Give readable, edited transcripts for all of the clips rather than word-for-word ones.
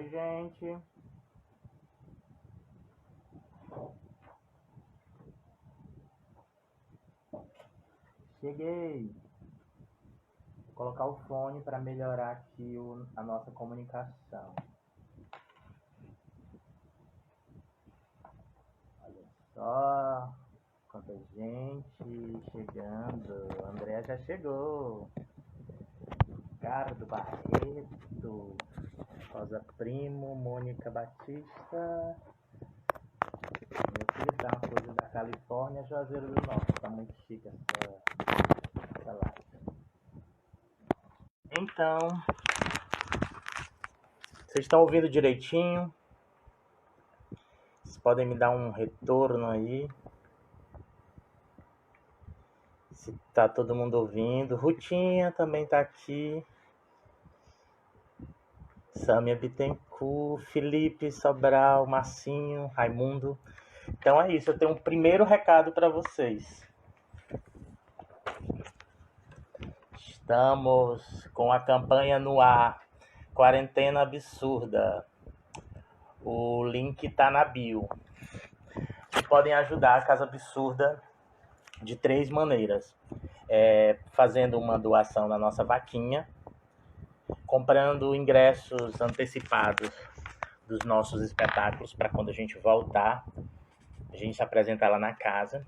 Oi, gente. Cheguei. Vou colocar o fone para melhorar aqui a nossa comunicação. Olha só quanta gente chegando. André já chegou. Ricardo Barreto, Rosa Primo, Mônica Batista. Meu filho tá uma coisa da Califórnia, Juazeiro do Norte. Tá muito chique essa live. Então, vocês estão ouvindo direitinho? Vocês podem me dar um retorno aí? Se tá todo mundo ouvindo. Rutinha também tá aqui. Sâmia Bittencourt, Felipe Sobral, Marcinho, Raimundo. Então é isso, eu tenho um primeiro recado para vocês. Estamos com a campanha no ar, Quarentena Absurda. O link tá na bio. Vocês podem ajudar a Casa Absurda de 3 maneiras. Fazendo uma doação na nossa vaquinha, comprando ingressos antecipados dos nossos espetáculos para quando a gente voltar, a gente se apresentar lá na casa.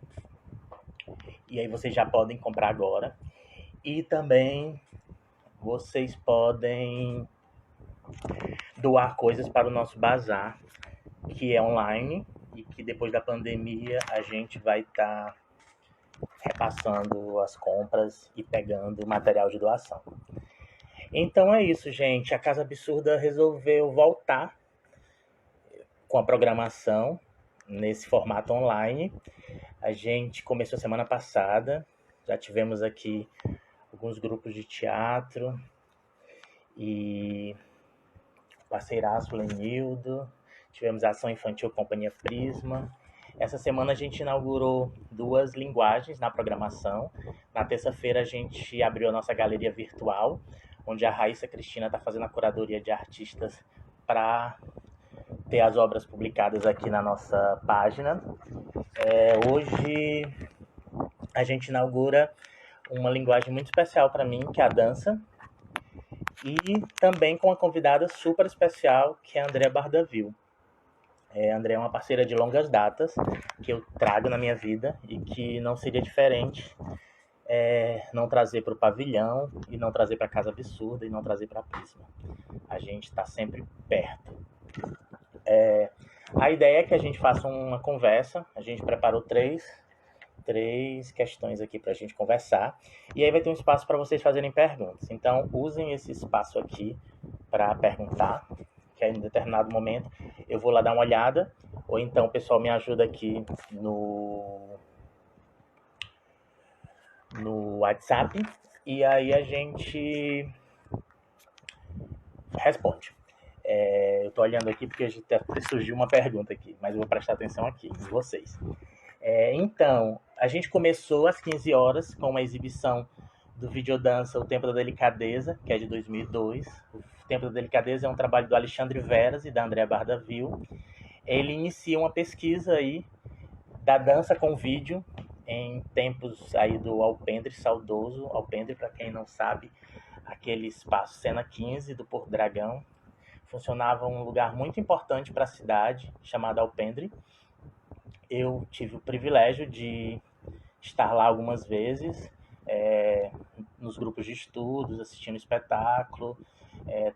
E aí vocês já podem comprar agora. E também vocês podem doar coisas para o nosso bazar, que é online e que depois da pandemia a gente vai estar repassando as compras e pegando material de doação. Então é isso, gente. A Casa Absurda resolveu voltar com a programação nesse formato online. A gente começou semana passada, já tivemos aqui alguns grupos de teatro e parceiraço Lenildo, tivemos a Ação Infantil Companhia Prisma. Essa semana a gente inaugurou 2 linguagens na programação. Na terça-feira a gente abriu a nossa galeria virtual, onde a Raíssa Cristina está fazendo a curadoria de artistas para ter as obras publicadas aqui na nossa página. Hoje a gente inaugura uma linguagem muito especial para mim, que é a dança, e também com uma convidada super especial, que é a Andrea Bardavil. A Andrea é uma parceira de longas datas, que eu trago na minha vida, e que não seria diferente não trazer para o pavilhão, e não trazer para a Casa Absurda, e não trazer para a Prisma. A gente está sempre perto. A ideia é que a gente faça uma conversa. A gente preparou três questões aqui para a gente conversar. E aí vai ter um espaço para vocês fazerem perguntas. Então, usem esse espaço aqui para perguntar, que aí em determinado momento eu vou lá dar uma olhada. Ou então o pessoal me ajuda aqui no WhatsApp. E aí a gente responde. Eu estou olhando aqui porque surgiu uma pergunta aqui, mas eu vou prestar atenção aqui em vocês. Então, a gente começou às 15 horas com uma exibição do videodança O Tempo da Delicadeza, que é de 2002. O Tempo da Delicadeza é um trabalho do Alexandre Veras e da Andrea Bardavil. Ele inicia uma pesquisa aí da dança com vídeo em tempos aí do Alpendre, saudoso Alpendre, para quem não sabe, aquele espaço Cena 15 do Porto Dragão. Funcionava um lugar muito importante para a cidade, chamado Alpendre. Eu tive o privilégio de estar lá algumas vezes, nos grupos de estudos, assistindo espetáculo,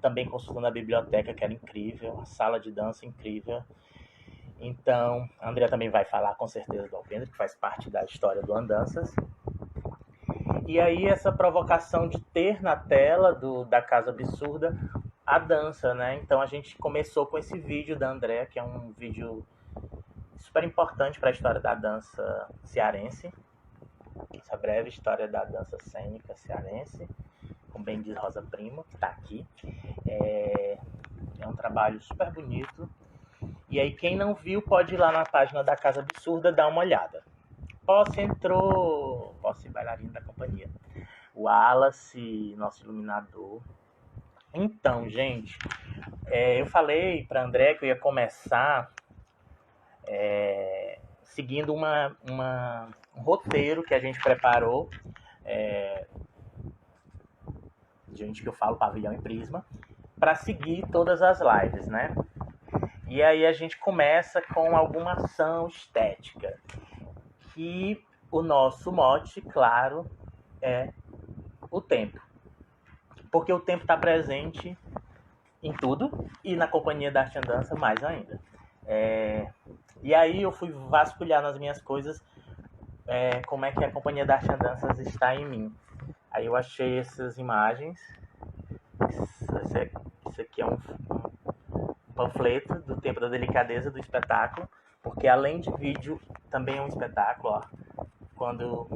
também consultando a biblioteca, que era incrível, a sala de dança incrível. Então, a Andrea também vai falar com certeza do Alpendre, que faz parte da história do Andanças. E aí essa provocação de ter na tela da Casa Absurda a dança, né? Então a gente começou com esse vídeo da Andrea, que é um vídeo super importante para a história da dança cearense, essa breve história da dança cênica cearense, como bem diz Rosa Primo, que está aqui. É um trabalho super bonito. E aí quem não viu pode ir lá na página da Casa Absurda dar uma olhada. Posse entrou, Posse bailarino da companhia. O Wallace, nosso iluminador. Então, gente, eu falei para André que eu ia começar seguindo um roteiro que a gente preparou, gente que eu falo Pavilhão e Prisma, para seguir todas as lives, né? E aí a gente começa com alguma ação estética, que o nosso mote, claro, é o tempo. Porque o tempo está presente em tudo e na Companhia da Arte e Dança mais ainda. E aí eu fui vasculhar nas minhas coisas como é que a Companhia da Arte e Dança está em mim. Aí eu achei essas imagens. Isso aqui é um panfleto do Tempo da Delicadeza do espetáculo, porque além de vídeo, também é um espetáculo, ó, quando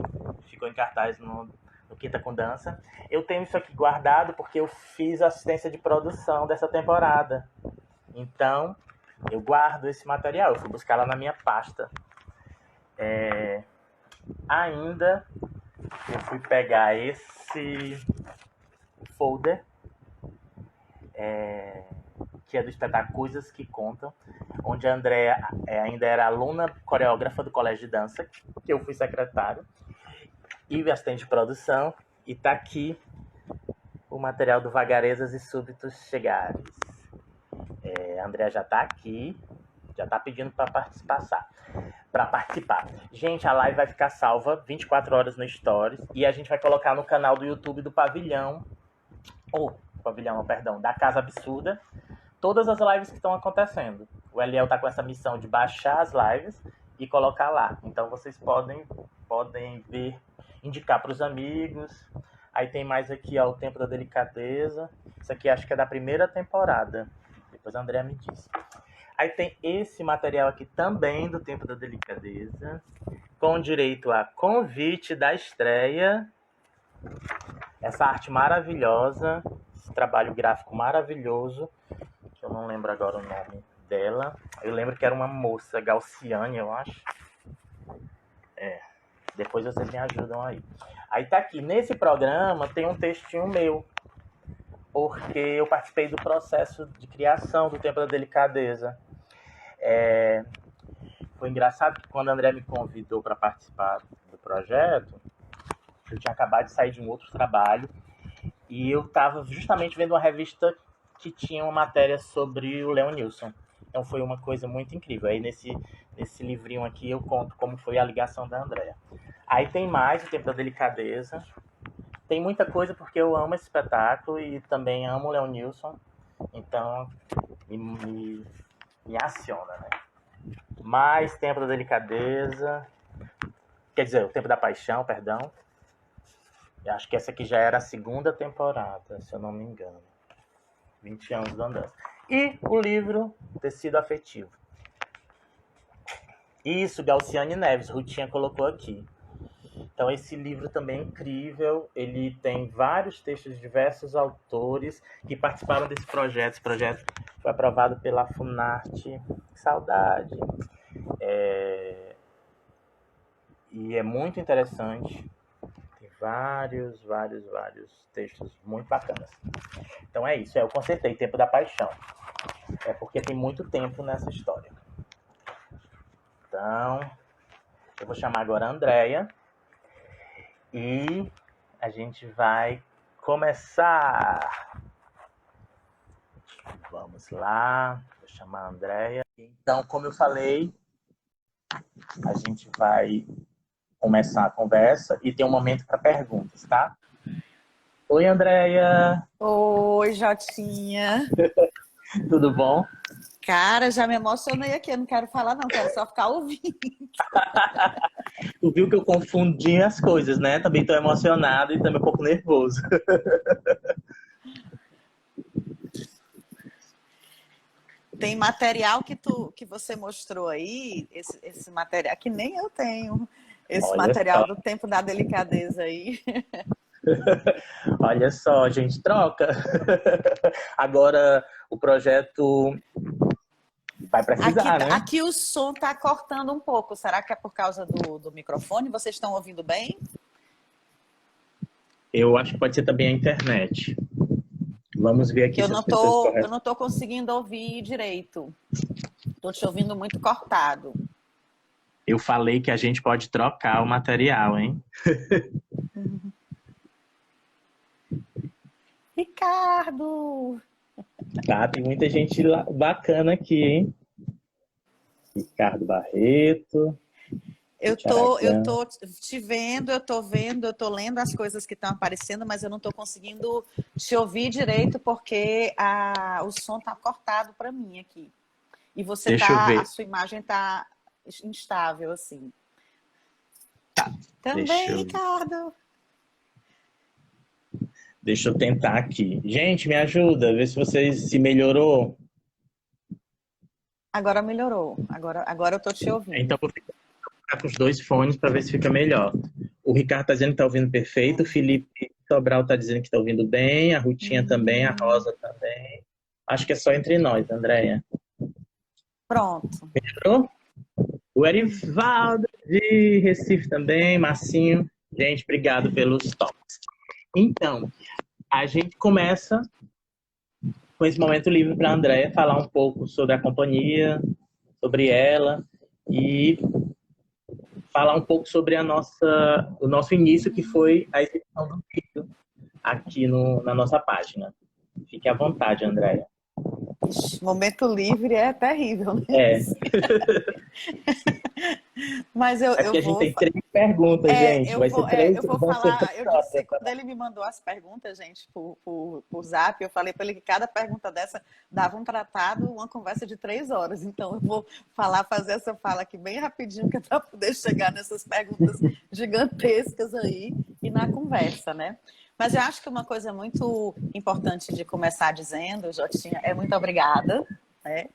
ficou em cartaz no Quinta com Dança. Eu tenho isso aqui guardado porque eu fiz assistência de produção dessa temporada. Então, eu guardo esse material, eu fui buscar lá na minha pasta. Ainda, eu fui pegar esse folder, que é do espetáculo Coisas que Contam, onde a Andréa ainda era aluna coreógrafa do Colégio de Dança, que eu fui secretário, e assistente de produção, e tá aqui o material do Vagarezas e Súbitos Chegares. A Andréa já tá aqui, já tá pedindo para participar. Gente, a live vai ficar salva 24 horas no Stories, e a gente vai colocar no canal do YouTube do Pavilhão, da Casa Absurda, todas as lives que estão acontecendo. O Eliel tá com essa missão de baixar as lives e colocar lá. Então vocês podem ver, indicar para os amigos. Aí tem mais aqui, ó, o Tempo da Delicadeza. Isso aqui acho que é da primeira temporada. Depois a Andrea me disse. Aí tem esse material aqui também do Tempo da Delicadeza, com direito a convite da estreia. Essa arte maravilhosa, esse trabalho gráfico maravilhoso, que eu não lembro agora o nome dela. Eu lembro que era uma moça, Galciane, eu acho. Depois vocês me ajudam aí. Aí tá aqui, nesse programa tem um textinho meu, porque eu participei do processo de criação do Tempo da Delicadeza. Foi engraçado que quando a André me convidou para participar do projeto, eu tinha acabado de sair de um outro trabalho e eu estava justamente vendo uma revista que tinha uma matéria sobre o Leonilson. Então foi uma coisa muito incrível. Aí nesse livrinho aqui eu conto como foi a ligação da Andréa. Aí tem mais o Tempo da Delicadeza. Tem muita coisa porque eu amo esse espetáculo e também amo o Leonilson. Então me aciona, né? Mais Tempo da Delicadeza. Quer dizer, o Tempo da Paixão, perdão. Eu acho que essa aqui já era a segunda temporada, se eu não me engano. 20 anos da dança. E o livro Tecido Afetivo. Isso, Galciane Neves, Rutinha colocou aqui. Então esse livro também é incrível. Ele tem vários textos de diversos autores que participaram desse projeto. Esse projeto foi aprovado pela Funarte. Saudade. E é muito interessante. Vários textos muito bacanas. Então é isso, eu consertei Tempo da Paixão. É porque tem muito tempo nessa história. Então, eu vou chamar agora a Andréa e a gente vai começar. Vamos lá, vou chamar a Andréa. Então, como eu falei, a gente vai começar a conversa e tem um momento para perguntas, tá? Oi, Andréia! Oi, Jotinha! Tudo bom? Cara, já me emocionei aqui, eu não quero falar não, quero só ficar ouvindo. Tu viu que eu confundi as coisas, né? Também tô emocionado e também um pouco nervoso. Tem material que você mostrou aí, esse material que nem eu tenho, esse Olha material só. do Tempo da Delicadeza aí. Olha só, a gente troca. Agora o projeto vai precisar, né? Aqui o som tá cortando um pouco, será que é por causa do microfone? Vocês estão ouvindo bem? Eu acho que pode ser também a internet. Vamos ver aqui Eu se as não pessoas tô, eu corretas. não tô conseguindo ouvir direito. Tô te ouvindo muito cortado. Eu falei que a gente pode trocar o material, hein? Ricardo! Tá, tem muita gente bacana aqui, hein? Ricardo Barreto, Eu Aragão. tô te vendo, eu tô vendo, eu tô lendo as coisas que estão aparecendo, mas eu não tô conseguindo te ouvir direito porque o som tá cortado para mim aqui. E Deixa eu a ver. sua imagem tá instável assim. Deixa Também, eu, Ricardo. deixa eu tentar aqui. Gente, me ajuda, ver se vocês se melhorou. Agora melhorou. Agora eu tô te ouvindo. Então, vou ficar com os dois fones para ver se fica melhor. O Ricardo tá dizendo que tá ouvindo perfeito, o Felipe Sobral tá dizendo que tá ouvindo bem, a Rutinha também, a Rosa também. Acho que é só entre nós, Andréia. Pronto. Melhorou? O Erivaldo de Recife também, Marcinho. Gente, obrigado pelos toques. Então, a gente começa com esse momento livre para a Andréia falar um pouco sobre a companhia, sobre ela e falar um pouco sobre o nosso início, que foi a exibição do vídeo aqui na nossa página. Fique à vontade, Andréia. Ixi, momento livre é terrível, né? É, Mas é eu porque a gente vou. tem 3 perguntas, gente. Vai ser três, Eu vou vão ser falar. 3 Eu disse, horas. quando ele me mandou as perguntas, gente, por zap, eu falei para ele que cada pergunta dessa dava um tratado, uma conversa de 3 horas. Então, eu vou fazer essa fala aqui bem rapidinho, que é para poder chegar nessas perguntas gigantescas aí e na conversa, né? Mas eu acho que uma coisa muito importante de começar dizendo, Jotinha, é muito obrigada, né?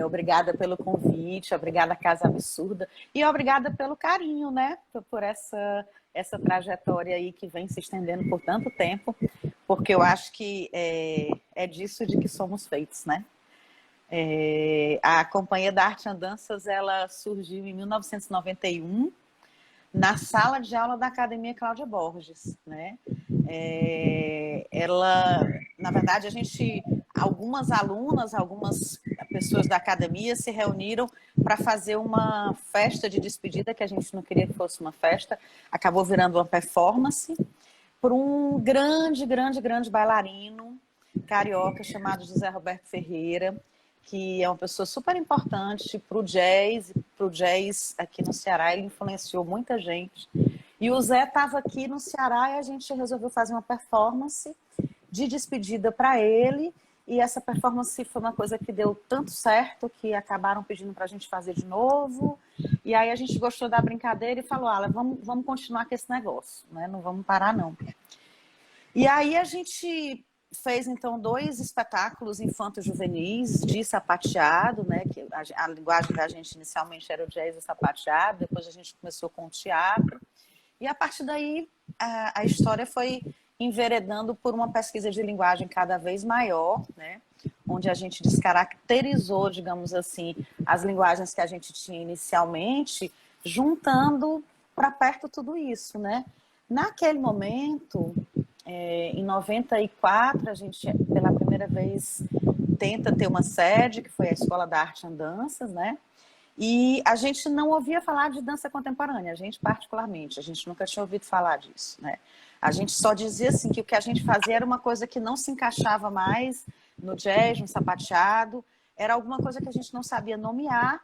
Obrigada pelo convite, obrigada Casa Absurda e obrigada pelo carinho, né? Por essa trajetória aí que vem se estendendo por tanto tempo, porque eu acho que é disso de que somos feitos, né? A Companhia da Arte Andanças, ela surgiu em 1991 na sala de aula da Academia Cláudia Borges, né? Na verdade, algumas alunas, algumas pessoas da academia se reuniram para fazer uma festa de despedida, que a gente não queria que fosse uma festa, acabou virando uma performance, por um grande, grande, grande bailarino carioca chamado José Roberto Ferreira, que é uma pessoa super importante para o jazz aqui no Ceará. Ele influenciou muita gente. E o Zé estava aqui no Ceará e a gente resolveu fazer uma performance de despedida para ele. E essa performance foi uma coisa que deu tanto certo que acabaram pedindo para a gente fazer de novo. E aí a gente gostou da brincadeira e falou, vamos continuar com esse negócio, né? Não vamos parar, não. E aí a gente fez, então, 2 espetáculos infanto-juvenis de sapateado, né? Que a linguagem da gente inicialmente era o jazz e o sapateado, depois a gente começou com o teatro. E a partir daí a história foi enveredando por uma pesquisa de linguagem cada vez maior, né? Onde a gente descaracterizou, digamos assim, as linguagens que a gente tinha inicialmente, juntando para perto tudo isso, né? Naquele momento, em 94, a gente, pela primeira vez, tenta ter uma sede, que foi a Escola da Arte Andanças, né? E a gente não ouvia falar de dança contemporânea, a gente particularmente, a gente nunca tinha ouvido falar disso, né? A gente só dizia assim que o que a gente fazia era uma coisa que não se encaixava mais no jazz, no sapateado, era alguma coisa que a gente não sabia nomear.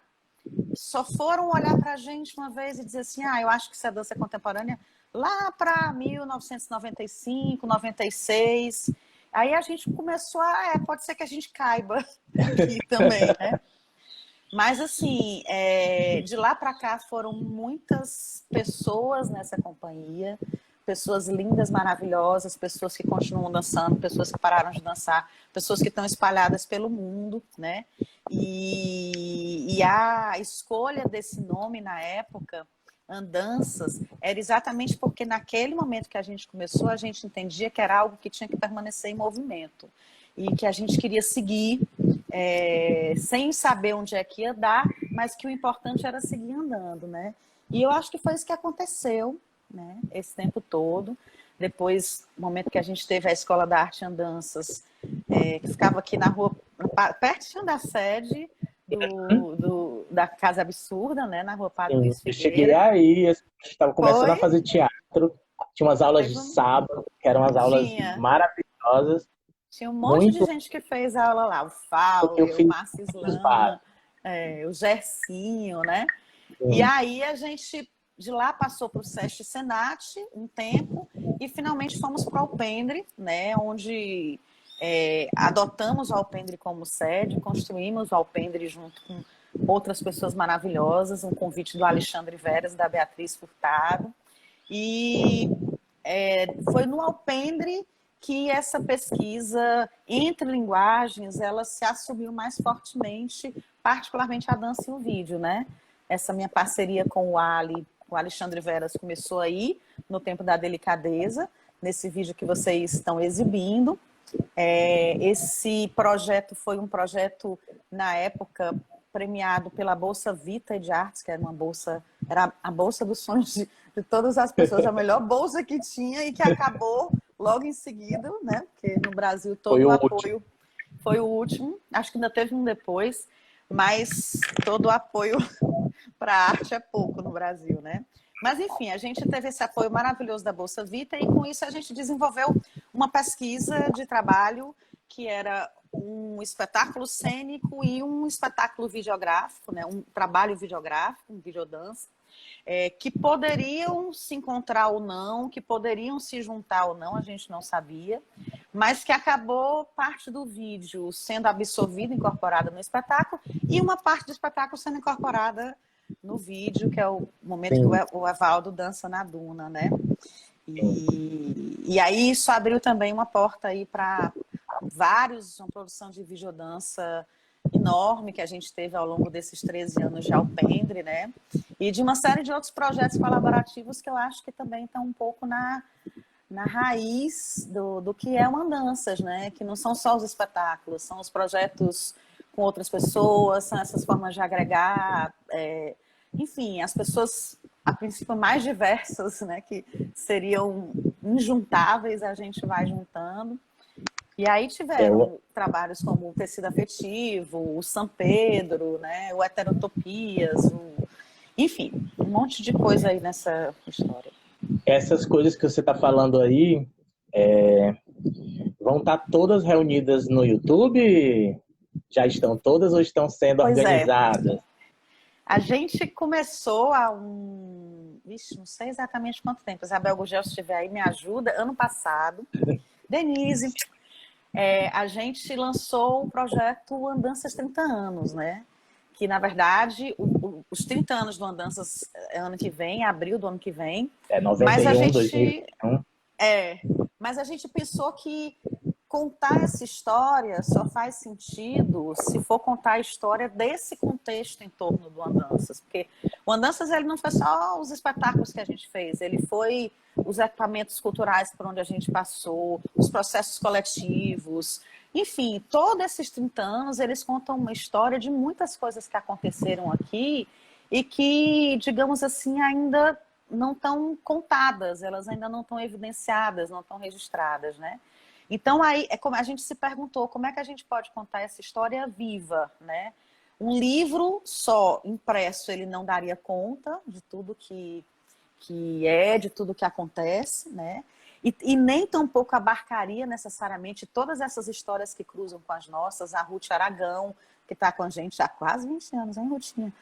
Só foram olhar para a gente uma vez e dizer assim, eu acho que isso é dança contemporânea lá para 1995, 96. Aí a gente começou pode ser que a gente caiba aqui também, né? Mas, assim, de lá para cá foram muitas pessoas nessa companhia, pessoas lindas, maravilhosas, pessoas que continuam dançando, pessoas que pararam de dançar, pessoas que estão espalhadas pelo mundo, né? E a escolha desse nome na época, Andanças, era exatamente porque naquele momento que a gente começou, a gente entendia que era algo que tinha que permanecer em movimento e que a gente queria seguir sem saber onde é que ia dar, mas que o importante era seguir andando, né? E eu acho que foi isso que aconteceu, né? Esse tempo todo. depois, no momento que a gente teve a Escola da Arte e Andanças, que ficava aqui na rua, pertinho da sede da Casa Absurda, né, na rua Padre Sim, Luiz eu cheguei Figueira. aí, eu estava começando a Foi? fazer teatro, tinha umas aulas de Teve sábado, que eram umas aulas tinha. maravilhosas, Tinha um monte de muito gente que fez aula lá. O porque eu Fauler, o fiz Márcio os básicos. Islan, o Gercinho, né? E aí a gente de lá passou para o SESC Senat um tempo e finalmente fomos para o Alpendre, né? Onde adotamos o Alpendre como sede, construímos o Alpendre junto com outras pessoas maravilhosas, um convite do Alexandre Veras, da Beatriz Furtado. E foi no Alpendre que essa pesquisa entre linguagens ela se assumiu mais fortemente, particularmente a dança e o vídeo, né? Essa minha parceria com o Alexandre Veras começou aí, no Tempo da Delicadeza, nesse vídeo que vocês estão exibindo. Esse projeto foi um projeto, na época, premiado pela Bolsa Vita de Artes, que era a bolsa dos sonhos de todas as pessoas, a melhor bolsa que tinha e que acabou logo em seguida, né? Porque no Brasil todo o apoio foi o último, acho que ainda teve um depois, mas todo o apoio para a arte é pouco no Brasil, né? Mas, enfim, a gente teve esse apoio maravilhoso da Bolsa Vita e, com isso, a gente desenvolveu uma pesquisa de trabalho que era um espetáculo cênico e um espetáculo videográfico, né? Um trabalho videográfico, um videodança, que poderiam se encontrar ou não, que poderiam se juntar ou não, a gente não sabia, mas que acabou parte do vídeo sendo absorvida, incorporada no espetáculo, e uma parte do espetáculo sendo incorporada no vídeo, que é o momento Sim. que o Evaldo dança na duna, né? E aí isso abriu também uma porta aí para uma produção de videodança enorme que a gente teve ao longo desses 13 anos de Alpendre, né? E de uma série de outros projetos colaborativos que eu acho que também estão um pouco na raiz do que é o Andanças, né? Que não são só os espetáculos, são os projetos com outras pessoas, são essas formas de agregar, enfim, as pessoas, a princípio, mais diversas, né? Que seriam injuntáveis, a gente vai juntando. E aí tiveram trabalhos como o Tecido Afetivo, o São Pedro, né? O Heterotopias, enfim, um monte de coisa aí nessa história. Essas coisas que você está falando aí vão estar todas reunidas no YouTube? Já estão todas ou estão sendo organizadas? A gente começou há não sei exatamente quanto tempo. Isabel Gugel, se estiver aí, me ajuda. Ano passado. Denise, a gente lançou o projeto Andanças 30 anos, né? Que, na verdade, os 30 anos do Andanças ano que vem, abril do ano que vem. 91, 2021. Mas a gente pensou que contar essa história só faz sentido se for contar a história desse contexto em torno do Andanças. Porque o Andanças ele não foi só os espetáculos que a gente fez, ele foi os equipamentos culturais por onde a gente passou, os processos coletivos. Enfim, todos esses 30 anos, eles contam uma história de muitas coisas que aconteceram aqui e que, digamos assim, ainda não estão contadas, elas ainda não estão evidenciadas, não estão registradas, né? Então, aí, como a gente se perguntou, como é que a gente pode contar essa história viva, né? Um livro só impresso, ele não daria conta de tudo de tudo que acontece, né? E nem tampouco abarcaria necessariamente todas essas histórias que cruzam com as nossas. A Ruth Aragão, que está com a gente há quase 20 anos, hein, Rutinha?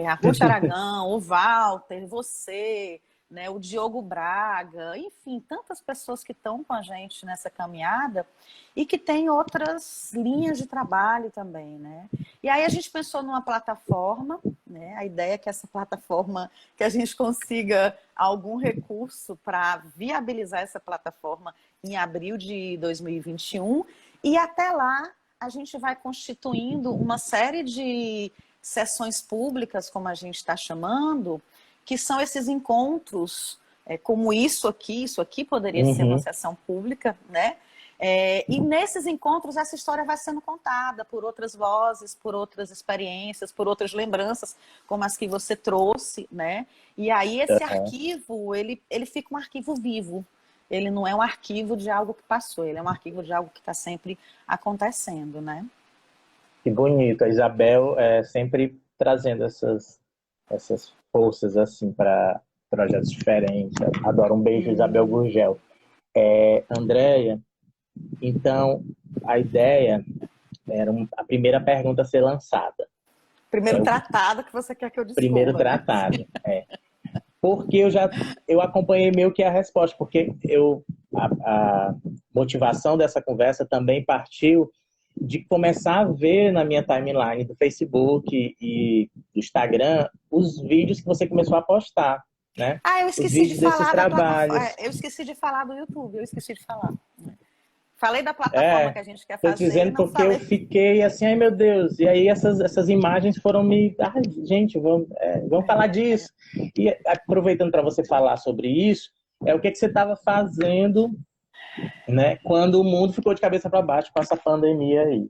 A Ruth Aragão, o Walter, você, né, o Diogo Braga, enfim, tantas pessoas que estão com a gente nessa caminhada e que tem outras linhas de trabalho também, né? E aí a gente pensou numa plataforma, né? A ideia é que essa plataforma, que a gente consiga algum recurso para viabilizar essa plataforma em abril de 2021 e até lá a gente vai constituindo uma série de sessões públicas, como a gente está chamando, que são esses encontros, como isso aqui poderia ser uma sessão pública, né? E nesses encontros essa história vai sendo contada por outras vozes, por outras experiências, por outras lembranças, como as que você trouxe, né? E aí esse arquivo, ele fica um arquivo vivo. ele não é um arquivo de algo que passou, ele é um arquivo de algo que está sempre acontecendo, né? Que bonito. A Isabel sempre trazendo essas forças assim para projetos diferentes. Adoro. Um beijo, Isabel Gurgel. Andréia, então a ideia era a primeira pergunta a ser lançada. Primeiro tratado que você quer que eu descubra. Primeiro tratado, Porque eu acompanhei meio que a resposta, porque a motivação dessa conversa também partiu de começar a ver na minha timeline do Facebook e do Instagram os vídeos que você começou a postar, né? Eu os esqueci vídeos de falar desses da trabalhos. plataforma. Eu esqueci de falar do YouTube, eu esqueci de falar. Falei da plataforma que a gente quer fazer. Tô dizendo porque eu fiquei assim, ai meu Deus, e aí essas imagens foram me... Ai, gente, vamos falar disso. E aproveitando para você falar sobre isso, o que você estava fazendo, né, quando o mundo ficou de cabeça para baixo com essa pandemia aí.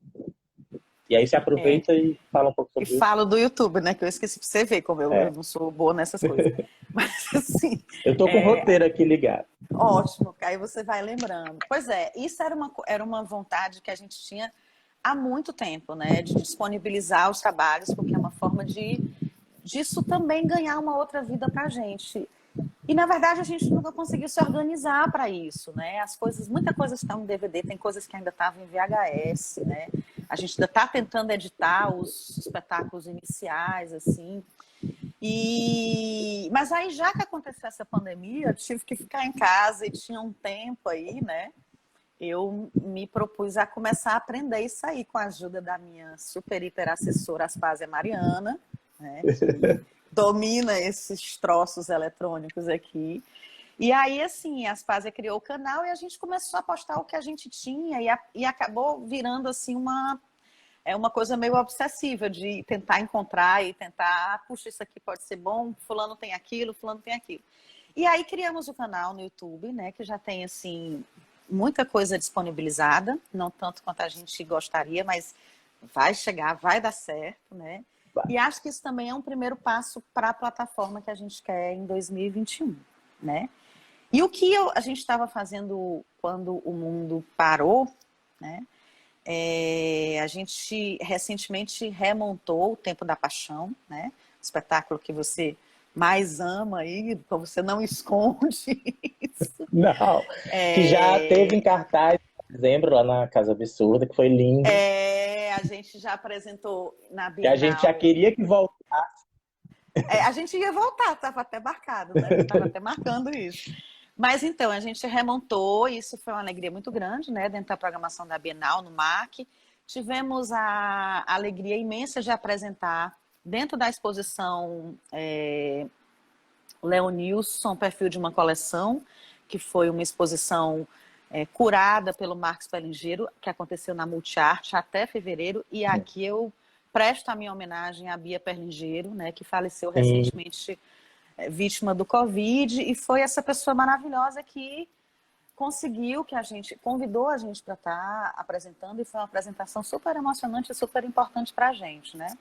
E aí você aproveita e fala um pouco sobre isso. E falo do YouTube, né, que eu esqueci para você ver como eu não sou boa nessas coisas. Mas assim... Eu tô com o roteiro aqui ligado. Ótimo, aí você vai lembrando. Pois isso era uma vontade que a gente tinha há muito tempo, né? De disponibilizar os trabalhos, porque é uma forma disso também ganhar uma outra vida para a gente. E, na verdade, a gente nunca conseguiu se organizar para isso, né? Muita coisa está em DVD, tem coisas que ainda estavam em VHS, né? A gente ainda está tentando editar os espetáculos iniciais, assim. Mas aí, já que aconteceu essa pandemia, eu tive que ficar em casa e tinha um tempo aí, né? Eu me propus a começar a aprender isso aí com a ajuda da minha super hiper assessora Aspásia Mariana, né? Que domina esses troços eletrônicos aqui. E aí, assim, a Aspásia criou o canal e a gente começou a postar o que a gente tinha e acabou virando, assim, uma coisa meio obsessiva de tentar encontrar e tentar, puxa, isso aqui pode ser bom, fulano tem aquilo, fulano tem aquilo. E aí criamos o canal no YouTube, né, que já tem, assim, muita coisa disponibilizada, não tanto quanto a gente gostaria, mas vai chegar, vai dar certo, né? E acho que isso também é um primeiro passo para a plataforma que a gente quer em 2021, né? E o que a gente estava fazendo quando o mundo parou, né? A gente recentemente remontou o Tempo da Paixão, né? Espetáculo que você mais ama aí, você não esconde isso. Não, que já teve em cartaz em dezembro lá na Casa Absurda, que foi lindo. A gente já apresentou na Bienal. Que a gente já queria que voltasse. A gente ia voltar, estava até marcado, né? Estava até marcando isso. Mas então, a gente remontou, e isso foi uma alegria muito grande, né? Dentro da programação da Bienal, no MAC. Tivemos a alegria imensa de apresentar, dentro da exposição Leonilson, Perfil de uma Coleção, que foi uma exposição curada pelo Marcos Pelingeiro, que aconteceu na Multiarte até fevereiro, e aqui eu presto a minha homenagem à Bia Perlingeiro, né, que faleceu recentemente vítima do Covid, e foi essa pessoa maravilhosa que conseguiu, convidou a gente para estar apresentando, e foi uma apresentação super emocionante e super importante para a gente, né?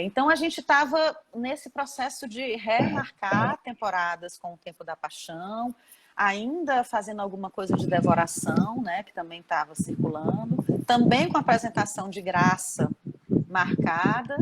Então a gente estava nesse processo de remarcar temporadas com o Tempo da Paixão, ainda fazendo alguma coisa de devoração, né, que também estava circulando, também com a apresentação de graça marcada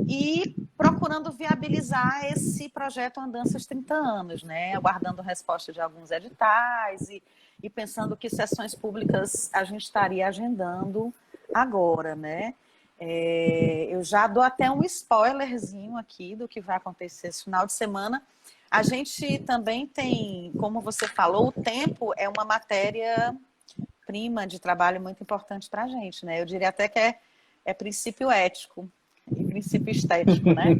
e procurando viabilizar esse projeto Andanças 30 anos, né, aguardando resposta de alguns editais e pensando que sessões públicas a gente estaria agendando agora, né. Eu já dou até um spoilerzinho aqui do que vai acontecer esse final de semana. A gente também tem, como você falou, o tempo é uma matéria-prima de trabalho muito importante para a gente, né? Eu diria até que é princípio ético e princípio estético, né?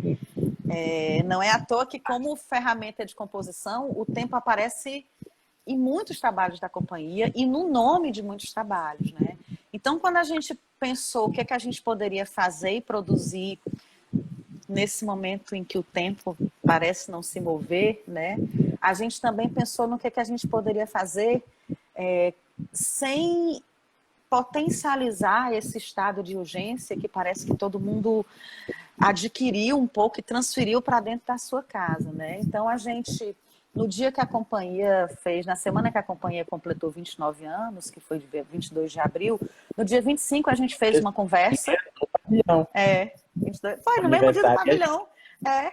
Não é à toa que, como ferramenta de composição, o tempo aparece em muitos trabalhos da companhia e no nome de muitos trabalhos, né? Então, quando a gente pensou o que é que a gente poderia fazer e produzir nesse momento em que o tempo parece não se mover, né? A gente também pensou no que é que a gente poderia fazer sem potencializar esse estado de urgência que parece que todo mundo adquiriu um pouco e transferiu para dentro da sua casa, né? Então, a gente no dia que a companhia fez, na semana que a companhia completou 29 anos, que foi dia 22 de abril, no dia 25 a gente fez uma conversa. Pavilhão. 22, foi no mesmo dia do Aniversário. pavilhão.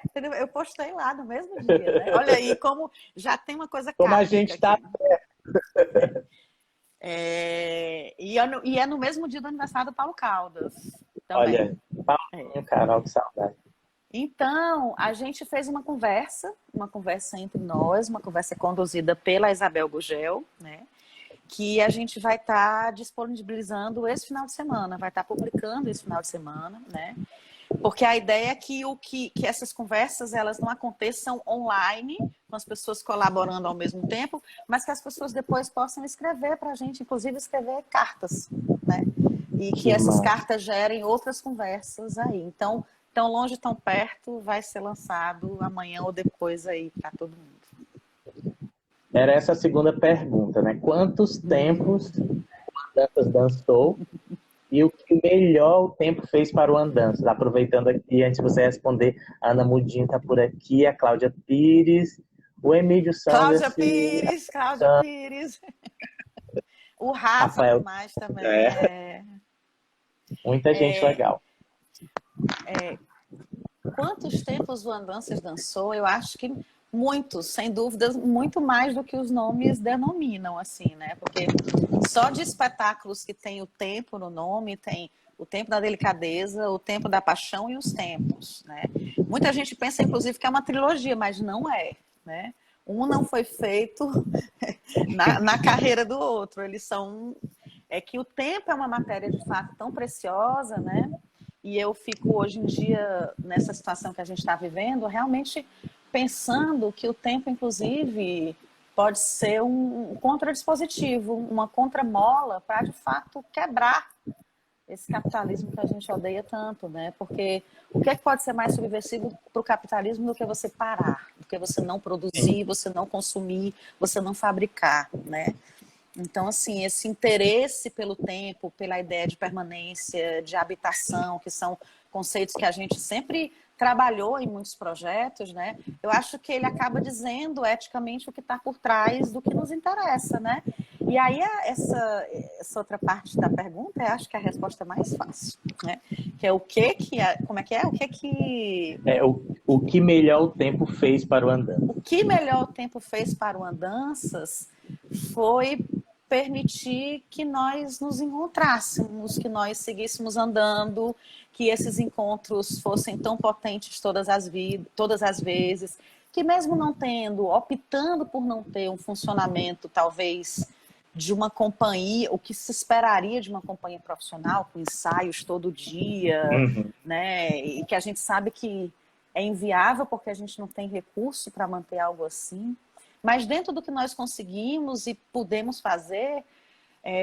Entendeu? Eu postei lá no mesmo dia, né? Olha aí como já tem uma coisa Como a gente está. E é no mesmo dia do aniversário do Paulo Caldas também. Olha, Paulinho, Carol, que saudade. Então, a gente fez uma conversa entre nós, uma conversa conduzida pela Isabel Gugel, né? Que a gente vai estar disponibilizando esse final de semana, vai estar publicando esse final de semana, né? Porque a ideia é que essas conversas elas não aconteçam online, com as pessoas colaborando ao mesmo tempo, mas que as pessoas depois possam escrever para a gente, inclusive escrever cartas, né? E que essas cartas gerem outras conversas aí. Então, tão longe, tão perto, vai ser lançado amanhã ou depois aí para todo mundo. Era essa a segunda pergunta, né? Quantos tempos o Andanças dançou e o que melhor o tempo fez para o Andanças? Aproveitando aqui, antes de você responder, a Ana Mudinho está por aqui, a Cláudia Pires, o Emílio Sanders. Cláudia Pires. O Rafael mais também. Muita gente legal. Quantos tempos o Andanças dançou? Eu acho que muitos, sem dúvidas, muito mais do que os nomes denominam, assim, né? Porque só de espetáculos que tem o tempo no nome, tem o tempo da delicadeza, o tempo da paixão e os tempos, né? Muita gente pensa, inclusive, que é uma trilogia, mas não é, né? Um não foi feito na carreira do outro. Eles são... É que o tempo é uma matéria, de fato, tão preciosa, né? E eu fico, hoje em dia, nessa situação que a gente está vivendo, realmente pensando que o tempo, inclusive, pode ser um contradispositivo, uma contramola para, de fato, quebrar esse capitalismo que a gente odeia tanto, né? Porque o que é que pode ser mais subversivo para o capitalismo do que você parar, do que você não produzir, você não consumir, você não fabricar, né? Então, assim, esse interesse pelo tempo, pela ideia de permanência, de habitação, que são conceitos que a gente sempre trabalhou em muitos projetos, né? Eu acho que ele acaba dizendo eticamente o que está por trás do que nos interessa, né? E aí essa outra parte da pergunta, eu acho que é a resposta mais fácil, né? Que é o como é que é? O que melhor o tempo fez para o Andanças? O que melhor o tempo fez para o Andanças foi permitir que nós nos encontrássemos, que nós seguíssemos andando, que esses encontros fossem tão potentes todas as vezes, que mesmo não tendo, optando por não ter um funcionamento, talvez, de uma companhia, o que se esperaria de uma companhia profissional, com ensaios todo dia, né? E que a gente sabe que é inviável porque a gente não tem recurso para manter algo assim. Mas dentro do que nós conseguimos e pudemos fazer,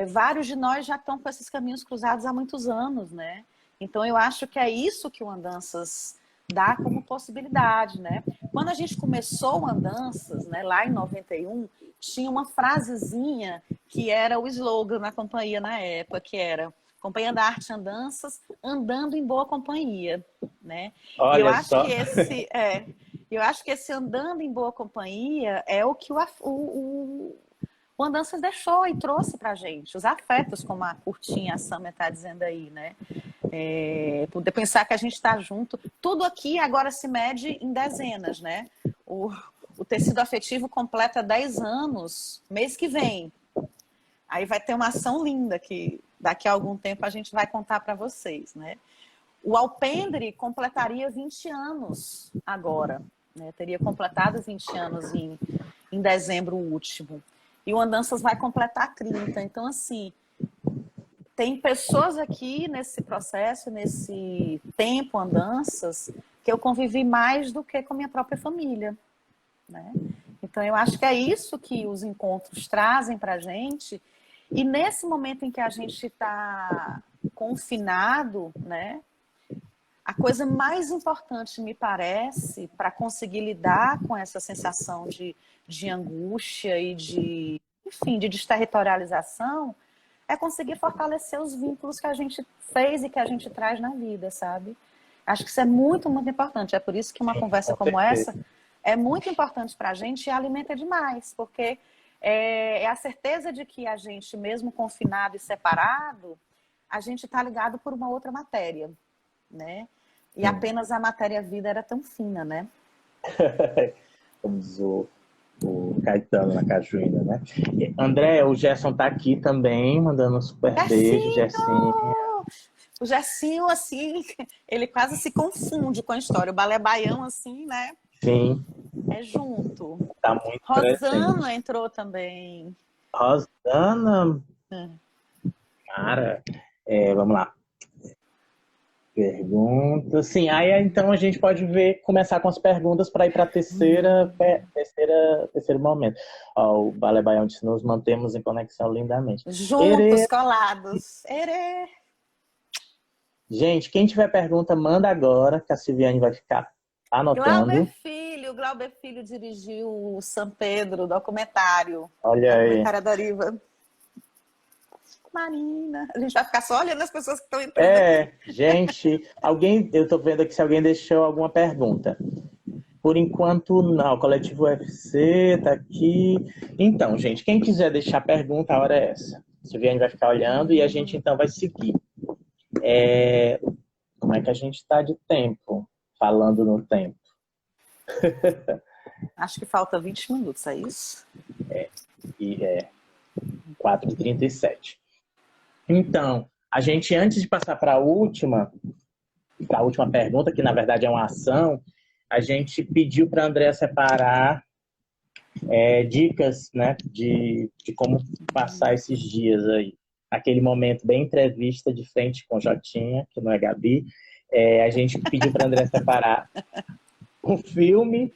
vários de nós já estão com esses caminhos cruzados há muitos anos, né? Então, eu acho que é isso que o Andanças dá como possibilidade, né? Quando a gente começou o Andanças, né, lá em 91, tinha uma frasezinha que era o slogan na companhia na época, que era Companhia da Arte Andanças, andando em boa companhia, né? Olha, eu acho que esse andando em boa companhia é o que o Andanças deixou e trouxe pra gente. Os afetos, como a Curtinha, a Samia está dizendo aí, né? Poder pensar que a gente está junto. Tudo aqui agora se mede em dezenas, né? O tecido afetivo completa 10 anos, mês que vem. Aí vai ter uma ação linda que daqui a algum tempo a gente vai contar para vocês, né? O Alpendre completaria 20 anos agora, né? Teria completado 20 anos em dezembro último. E o Andanças vai completar 30. Então, assim, tem pessoas aqui nesse processo, nesse tempo Andanças, que eu convivi mais do que com minha própria família, né? Então, eu acho que é isso que os encontros trazem para a gente. E nesse momento em que a gente está confinado, né? A coisa mais importante, me parece, para conseguir lidar com essa sensação de angústia e de desterritorialização, é conseguir fortalecer os vínculos que a gente fez e que a gente traz na vida, sabe? Acho que isso é muito, muito importante. É por isso que uma conversa como essa é muito importante para a gente e alimenta demais, porque é a certeza de que a gente, mesmo confinado e separado, a gente está ligado por uma outra matéria, né? E apenas a matéria-vida era tão fina, né? Como diz o Caetano na Cajuína, né? André, o Gerson tá aqui também, mandando um super beijo, Gersinho. O Gersinho, assim, ele quase se confunde com a história. O balé baião, assim, né? Sim. É junto. Tá muito Rosana presente. entrou também. Rosana, cara, vamos lá. Pergunta. Sim, aí então a gente pode começar com as perguntas para ir para a terceiro momento. Ó, o Balé Baião disse: nos mantemos em conexão lindamente. Juntos, colados. Erê. Gente, quem tiver pergunta, manda agora, que a Silviane vai ficar anotando. Glauber Filho dirigiu o São Pedro, documentário. Olha aí. Documentário da Riva. Marina. A gente vai ficar só olhando as pessoas que estão entrando aqui. Gente, eu tô vendo aqui se alguém deixou alguma pergunta. Por enquanto, não. O Coletivo UFC tá aqui. Então, gente, quem quiser deixar pergunta, a hora é essa. A Silviane vai ficar olhando e a gente então vai seguir. Como é que a gente está de tempo? Falando no tempo. Acho que falta 20 minutos, é isso? 4h37. Então, a gente, antes de passar para a última pergunta, que na verdade é uma ação, a gente pediu para a Andrea separar dicas, né, de como passar esses dias aí. Aquele momento bem entrevista de frente com Jotinha, que não é Gabi. A gente pediu para a Andrea separar um filme,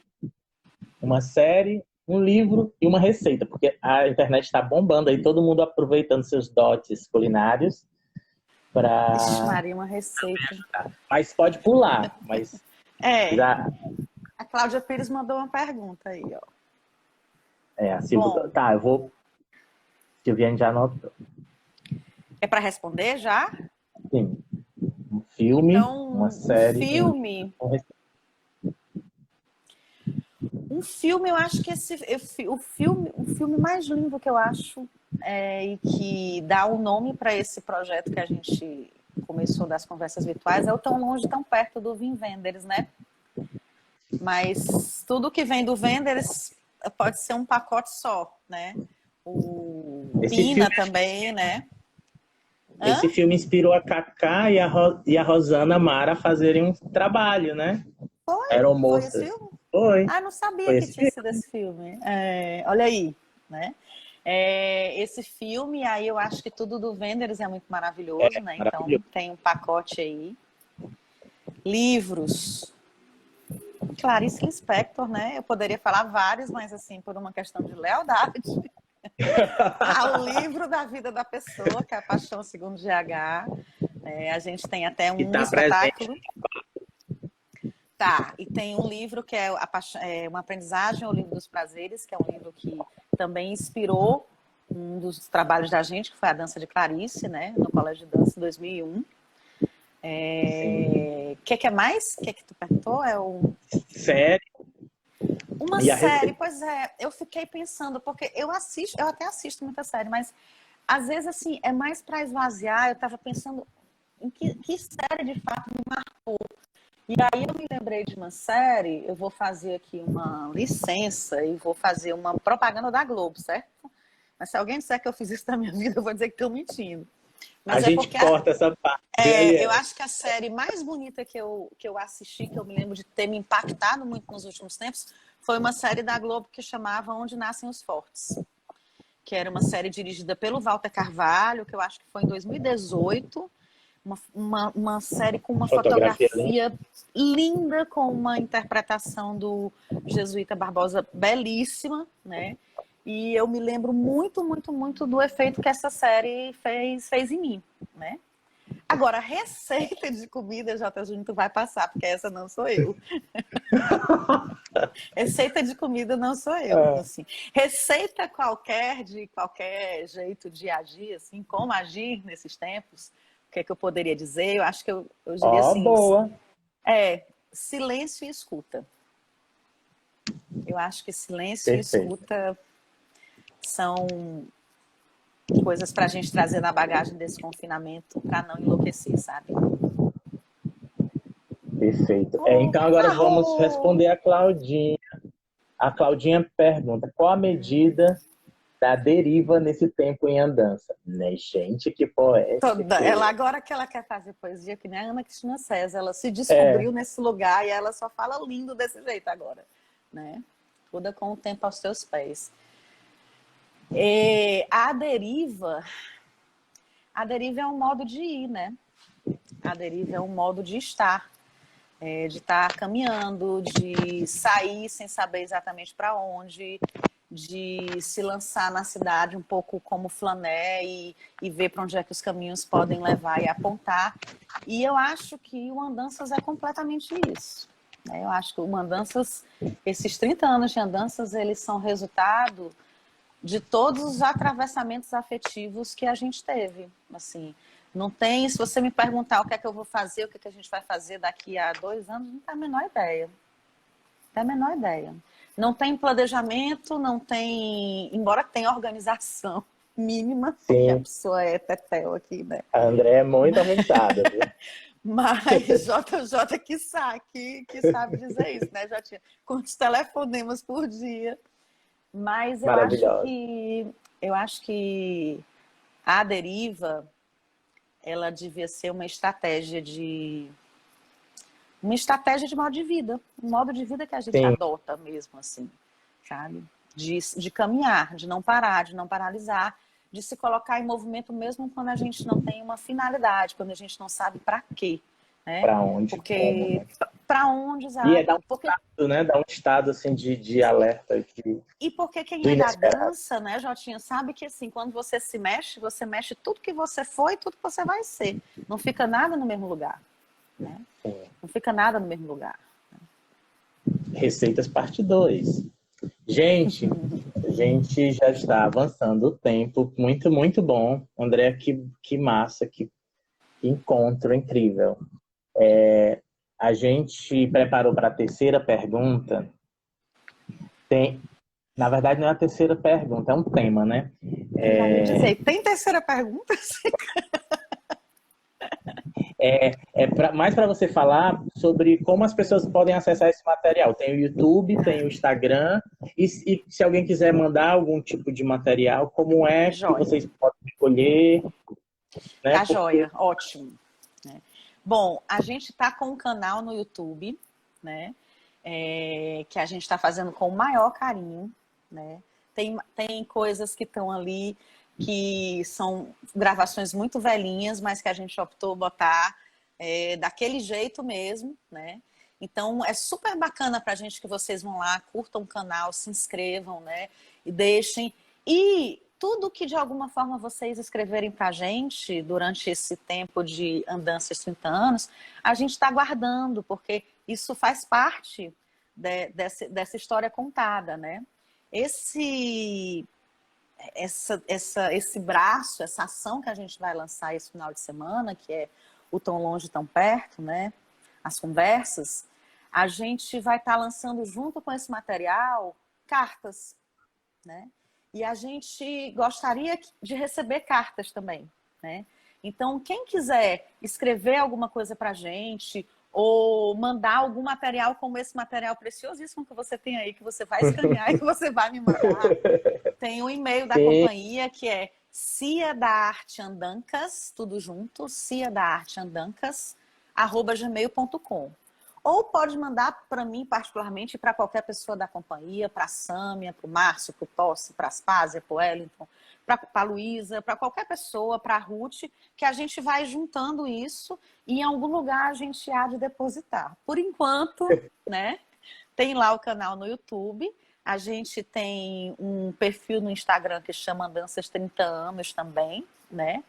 uma série, um livro e uma receita, porque a internet está bombando aí, todo mundo aproveitando seus dotes culinários para... Vixe, Maria, uma receita. Mas pode pular, mas... A Cláudia Pires mandou uma pergunta aí, ó. Tá, eu vou... Silviane já anotou. É para responder já? Sim. Um filme, então, uma série... Um filme, eu acho que o filme mais lindo que eu acho e que dá o nome para esse projeto que a gente começou das conversas virtuais é o Tão Longe, Tão Perto, do Wim Wenders, né? Mas tudo que vem do Wenders pode ser um pacote só, né? O Pina também, né? Esse filme inspirou a Cacá e a Rosana Mara a fazerem um trabalho, né? Eram moças. Foi esse filme? Foi. Não sabia que tinha sido esse filme. Olha aí, né? Esse filme, aí eu acho que tudo do Wenders é muito maravilhoso, né? Maravilhoso. Então tem um pacote aí. Livros. Clarice Lispector, né? Eu poderia falar vários, mas assim, por uma questão de lealdade. Ao livro da vida da pessoa, que é A Paixão Segundo GH. A gente tem até um espetáculo. E tem um livro que é Uma Aprendizagem ao Livro dos Prazeres, que é um livro que também inspirou um dos trabalhos da gente, que foi a dança de Clarice, né? No Colégio de Dança em 2001. Que é mais? O que tu perguntou? Série. Uma série, pois é. Eu fiquei pensando, porque eu até assisto muita série, mas às vezes, assim, é mais para esvaziar. Eu estava pensando em que série de fato me marcou. E aí eu me lembrei de uma série, eu vou fazer aqui uma licença e vou fazer uma propaganda da Globo, certo? Mas se alguém disser que eu fiz isso na minha vida, eu vou dizer que estou mentindo. Mas a gente corta essa parte. Eu acho que a série mais bonita que eu assisti, que eu me lembro de ter me impactado muito nos últimos tempos, foi uma série da Globo que chamava Onde Nascem os Fortes. Que era uma série dirigida pelo Walter Carvalho, que eu acho que foi em 2018. Uma série com uma fotografia linda, com uma interpretação do Jesuíta Barbosa belíssima, né? E eu me lembro muito, muito, muito do efeito que essa série fez em mim, né? Agora, receita de comida, J. Júnior, tu vai passar, porque essa não sou eu. Receita de comida não sou eu. Assim. Receita qualquer, de qualquer jeito de agir, assim, como agir nesses tempos, o que é que eu poderia dizer? Eu acho que eu diria assim... Boa! Silêncio e escuta. Eu acho que silêncio e Perfeito. escuta são coisas para a gente trazer na bagagem desse confinamento para não enlouquecer, sabe? Perfeito. Oh, Então agora vamos arro! responder a Claudinha. A Claudinha pergunta: qual a medida da deriva nesse tempo em andança? Né, gente, que Ela poético. agora que ela quer fazer poesia, que nem a Ana Cristina César, ela se É, descobriu nesse lugar e ela só fala lindo desse jeito agora, né? Toda com o tempo aos teus pés. A deriva é um modo de ir, né? A deriva é um modo de estar, de estar caminhando, de sair sem saber exatamente para onde, de se lançar na cidade um pouco como flané e ver para onde é que os caminhos podem levar e apontar. E eu acho que o Andanças é completamente isso. Eu acho que o Andanças, esses 30 anos de Andanças, eles são resultado de todos os atravessamentos afetivos que a gente teve. Assim, não tem, se você me perguntar o que é que eu vou fazer, o que é que a gente vai fazer daqui a 2 anos, não tem a menor ideia. Não tem a menor ideia. Não tem planejamento, não tem, embora tenha organização mínima, porque a sim. pessoa é tetel aqui, né? A André é muito aventada, viu? Mas JJ que sabe dizer isso, né? Já tinha quantos telefonemas por dia. Mas Maravilhosa. eu acho que a deriva, ela devia ser uma estratégia de modo de vida, um modo de vida que a gente Sim, adota mesmo, assim, sabe? De caminhar, de não parar, de não paralisar, de se colocar em movimento mesmo quando a gente não tem uma finalidade, quando a gente não sabe para quê, né? para onde, como, Porque né? para onde, E é dar um exato? Porque estado, né? Dar um estado assim de alerta E porque quem do é da inesperado. dança, né, Jotinha, sabe que assim, quando você mexe tudo que você foi, tudo que você vai ser. Não fica nada no mesmo lugar, né? Sim. Não fica nada no mesmo lugar. Receitas parte 2. Gente, a gente já está avançando o tempo. Muito, muito bom. André, que massa, que encontro incrível. A gente preparou para a terceira pergunta. Tem, na verdade, não é a terceira pergunta, é um tema, né? Eu já ia dizer, tem terceira pergunta? Mais para você falar sobre como as pessoas podem acessar esse material. Tem o YouTube, tem o Instagram, e se alguém quiser mandar algum tipo de material, como é que Joia. vocês podem escolher, né? Tá Porque joia, ótimo. Né? Bom, a gente tá com um canal no YouTube, né? Que a gente está fazendo com o maior carinho, né? Tem coisas que estão ali que são gravações muito velhinhas, mas que a gente optou botar daquele jeito mesmo, né? Então é super bacana para a gente que vocês vão lá, curtam o canal, se inscrevam, né? E deixem. E tudo que de alguma forma vocês escreverem para a gente durante esse tempo de Andanças 30 anos, a gente está guardando, porque isso faz parte dessa história contada, né? Esse braço, essa ação que a gente vai lançar esse final de semana, que é o Tão Longe, Tão Perto, né? As conversas, a gente vai estar lançando junto com esse material cartas, né? E a gente gostaria de receber cartas também, né? Então, quem quiser escrever alguma coisa para a gente ou mandar algum material como esse material preciosíssimo que você tem aí, que você vai escanear e que você vai me mandar, tem um e-mail da sim, companhia que é Cia da Arte Andancas, tudo junto, ciadaarteandancas@gmail.com. Ou pode mandar para mim, particularmente, para qualquer pessoa da companhia, para a Sâmia, para o Márcio, para o Tossi, para a Aspásia, para o Wellington, para a Luísa, para qualquer pessoa, para a Ruth, que a gente vai juntando isso e em algum lugar a gente há de depositar. Por enquanto, né? Tem lá o canal no YouTube. A gente tem um perfil no Instagram que chama Andanças 30 anos também, né?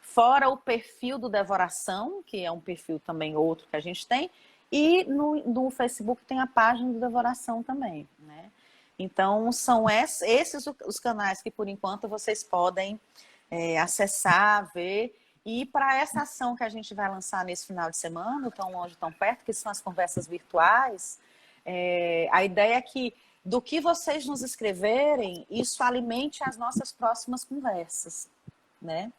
Fora o perfil do Devoração, que é um perfil também outro que a gente tem, e no Facebook tem a página do Devoração também, né? Então, são esses os canais que, por enquanto, vocês podem acessar, ver. E para essa ação que a gente vai lançar nesse final de semana, Tão Longe, Tão Perto, que são as conversas virtuais, a ideia é que do que vocês nos escreverem, isso alimente as nossas próximas conversas, né?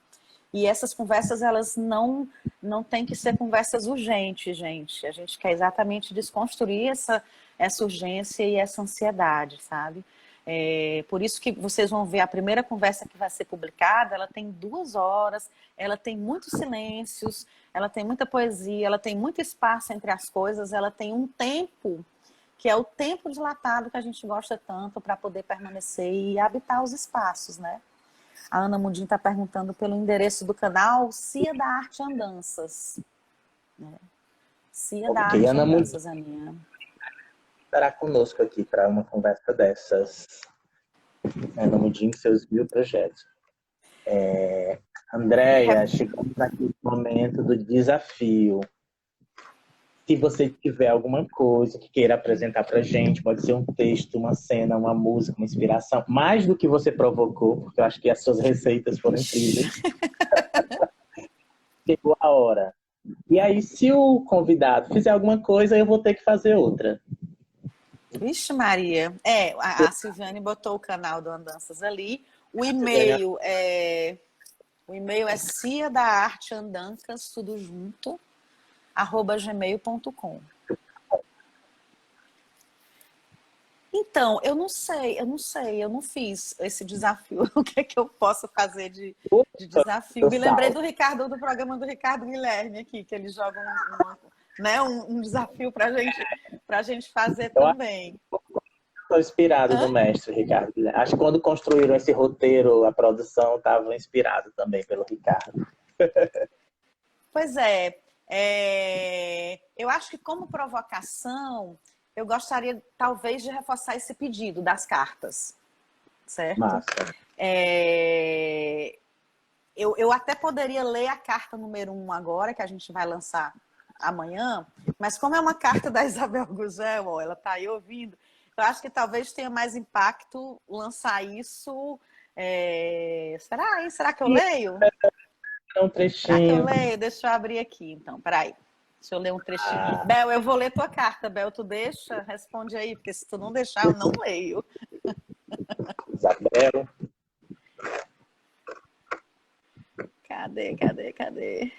E essas conversas, elas não têm que ser conversas urgentes, gente. A gente quer exatamente desconstruir essa urgência e essa ansiedade, sabe? Por isso que vocês vão ver a primeira conversa que vai ser publicada, ela tem 2 horas, ela tem muitos silêncios, ela tem muita poesia, ela tem muito espaço entre as coisas, ela tem um tempo, que é o tempo dilatado que a gente gosta tanto para poder permanecer e habitar os espaços, né? A Ana Mundim está perguntando pelo endereço do canal Cia da Arte Andanças. Né? Cia da Arte Ana Andanças, Aninha. Estará conosco aqui para uma conversa dessas. Ana Mundim, seus 1000 projetos. Andréia, chegamos aqui no momento do desafio. Se você tiver alguma coisa que queira apresentar para a gente, pode ser um texto, uma cena, uma música, uma inspiração, mais do que você provocou, porque eu acho que as suas receitas foram incríveis. Chegou a hora. E aí, se o convidado fizer alguma coisa, eu vou ter que fazer outra. Vixe, Maria. A Silviane botou o canal do Andanças ali. O e-mail é ciadaarteandancas, tudo junto, @gmail.com. Então, eu não fiz esse desafio. O que é que eu posso fazer de desafio? Me lembrei do programa do Ricardo Guilherme aqui, que eles jogam um desafio pra gente fazer também. Estou inspirado no mestre Ricardo Guilherme. Acho que quando construíram esse roteiro, a produção estava inspirado também pelo Ricardo. Pois eu acho que como provocação, eu gostaria talvez de reforçar esse pedido das cartas, certo? Massa. Eu até poderia ler a carta número 1 agora, que a gente vai lançar amanhã, mas como é uma carta da Isabel Gugel, ela está aí ouvindo, eu acho que talvez tenha mais impacto lançar isso. Será que eu leio? Um trechinho. Será que eu leio? Deixa eu abrir aqui, então. Peraí. Deixa eu ler um trechinho. Bel, eu vou ler tua carta. Bel, tu deixa? Responde aí, porque se tu não deixar, eu não leio. Isabel. Cadê?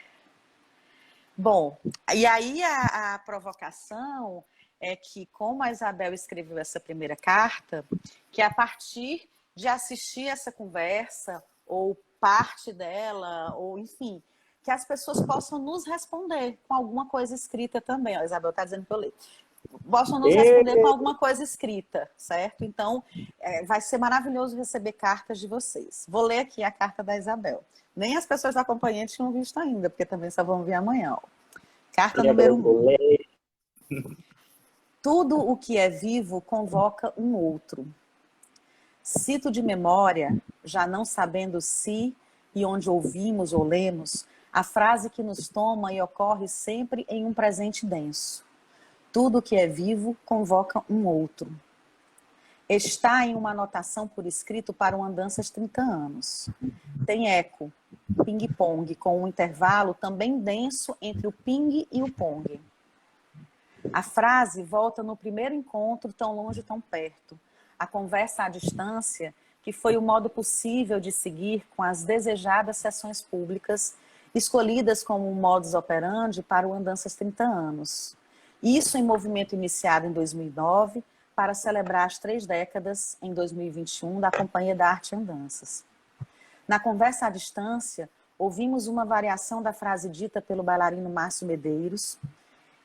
Bom, e aí a provocação é que, como a Isabel escreveu essa primeira carta, que a partir de assistir essa conversa, ou parte dela, ou enfim, que as pessoas possam nos responder com alguma coisa escrita também. A Isabel está dizendo que eu leio. Possam nos responder com alguma coisa escrita, certo? Então, vai ser maravilhoso receber cartas de vocês. Vou ler aqui a carta da Isabel. Nem as pessoas da companhia tinham visto ainda, porque também só vão ver amanhã. Ó. Carta número 1. Tudo o que é vivo convoca um outro. Cito de memória, já não sabendo se e onde ouvimos ou lemos, a frase que nos toma e ocorre sempre em um presente denso. Tudo o que é vivo convoca um outro. Está em uma anotação por escrito para um Andanças 30 anos. Tem eco, ping-pong, com um intervalo também denso entre o ping e o pong. A frase volta no primeiro encontro, tão longe, tão perto. A conversa à distância, que foi o modo possível de seguir com as desejadas sessões públicas, escolhidas como um modus operandi para o Andanças 30 anos. Isso em movimento iniciado em 2009, para celebrar as 3 décadas, em 2021, da Companhia da Arte Andanças. Na conversa à distância, ouvimos uma variação da frase dita pelo bailarino Márcio Medeiros,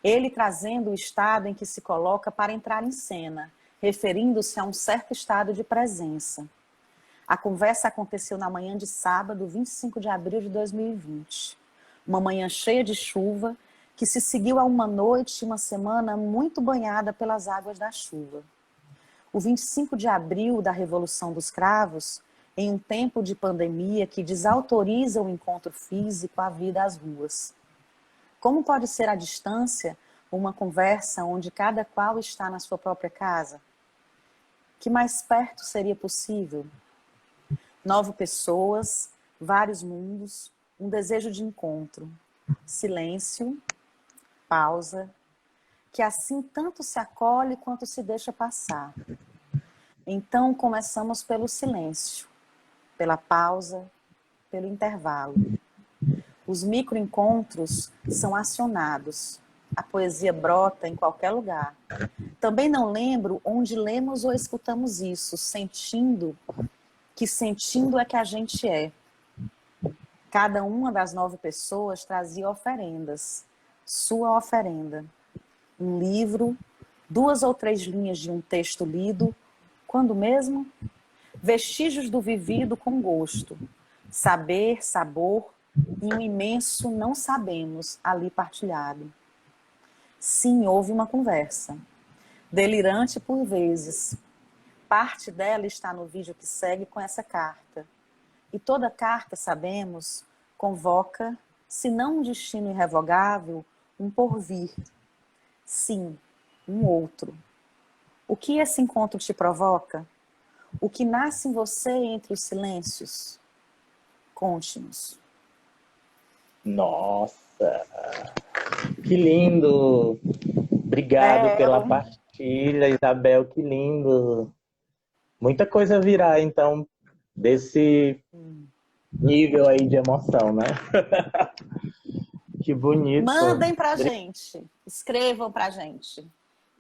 ele trazendo o estado em que se coloca para entrar em cena, referindo-se a um certo estado de presença. A conversa aconteceu na manhã de sábado, 25 de abril de 2020. Uma manhã cheia de chuva, que se seguiu a uma noite e uma semana muito banhada pelas águas da chuva. O 25 de abril da Revolução dos Cravos, em um tempo de pandemia que desautoriza o encontro físico, a vida às ruas. Como pode ser à distância uma conversa onde cada qual está na sua própria casa? Que mais perto seria possível? 9 pessoas, vários mundos, um desejo de encontro. Silêncio, pausa, que assim tanto se acolhe quanto se deixa passar. Então, começamos pelo silêncio, pela pausa, pelo intervalo. Os microencontros são acionados. A poesia brota em qualquer lugar. Também não lembro onde lemos ou escutamos isso, sentindo é que a gente é. Cada uma das 9 pessoas trazia oferendas. Sua oferenda. Um livro, 2 ou 3 linhas de um texto lido. Quando mesmo? Vestígios do vivido com gosto. Saber, sabor e um imenso não sabemos ali partilhado. Sim, houve uma conversa. Delirante por vezes. Parte dela está no vídeo que segue com essa carta. E toda carta, sabemos, convoca, se não um destino irrevogável, um porvir. Sim, um outro. O que esse encontro te provoca? O que nasce em você entre os silêncios? Conte-nos. Nossa, que lindo! Obrigado pela partilha, Isabel, que lindo! Muita coisa virá, então, desse nível aí de emoção, né? Que bonito! Mandem pra gente, escrevam pra gente,